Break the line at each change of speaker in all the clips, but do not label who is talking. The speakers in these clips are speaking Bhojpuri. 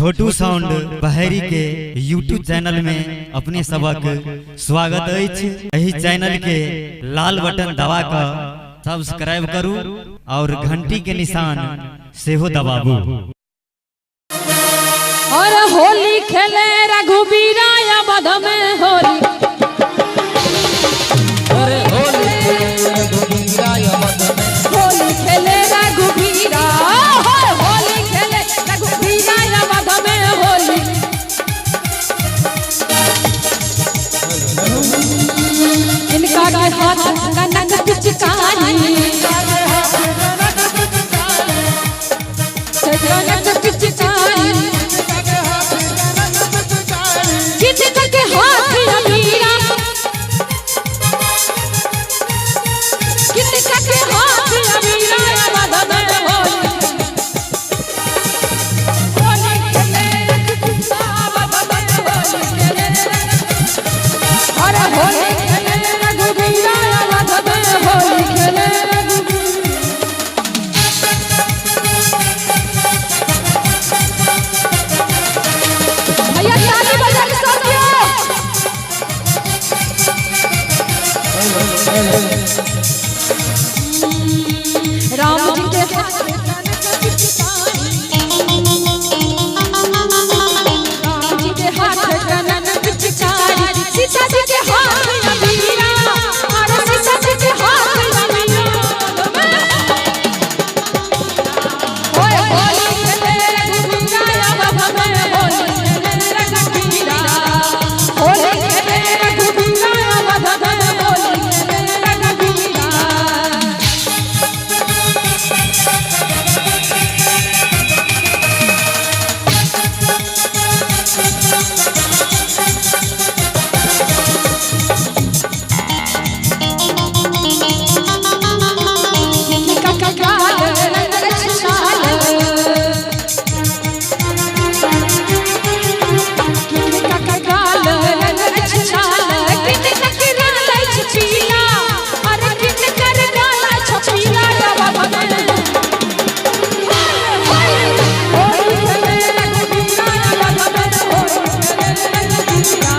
छोटू साउंड बहरी के यूट्यूब चैनल में अपने सबक स्वागत अछि। यही चैनल के लाल बटन दबा कर सब्सक्राइब करू और घंटी के निशान सेहो दबाबू।
और होली खेले रघुबीरा या मध में होली, होली खेले रघुबीरा, होली खेले रघुबीरा या मध में होली। इनका के हाथ कनक पिचकारी, कनक पिचकारी, किनका के हाथ अमीरा, किनका के हाथ अमीरा या मध में होली। होली खेले रघुबीरा मध में होली खेले, अरे होली खेले रघुबीरा या मध में होली खेले। भैया ताली बजा के साथियों। राम जी के हाथ में कनक पिचकारी, राम जी के हाथ में कनक पिचकारी, सीता जी के हाथ में अबीरा, और सीता जी के हाथ में अबीरा। ओए होली खेले रघुबीरा या मध में होली खेले रघुबीरा, होली खेले रघुबीरा या मध में होली खेले रघुबीरा। किनका का गाल रंग रचनाल, किनका का गाल रंग रचनाल, किनका के राला छपीला, अरे किनका रे राला छपीला या मध में। होली खेले रघुबीरा या मध में होली खेले रघुबीरा,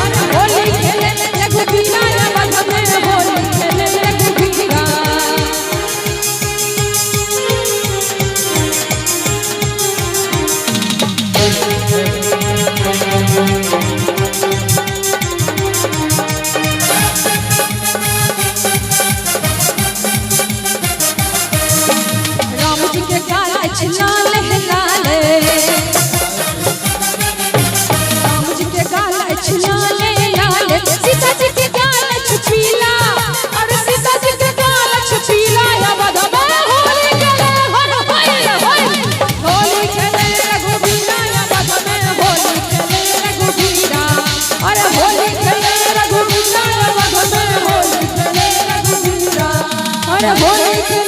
अरे होली खेले रघुबीरा या मध में होली खेले रघुबीरा। राम जी के गाल अछि लाल है लाल, राम जी के गाल अछि लाल है लाल, सीता जी के गाल अछि पीला, और सीता जी के गाल अछि पीला या मध में होली खेले। होली खेले रघुबीरा या मध में होली खेले रघुबीरा, अरे होली खेले रघुबीरा या मध में होली खेले रघुबीरा, अरे होली खेले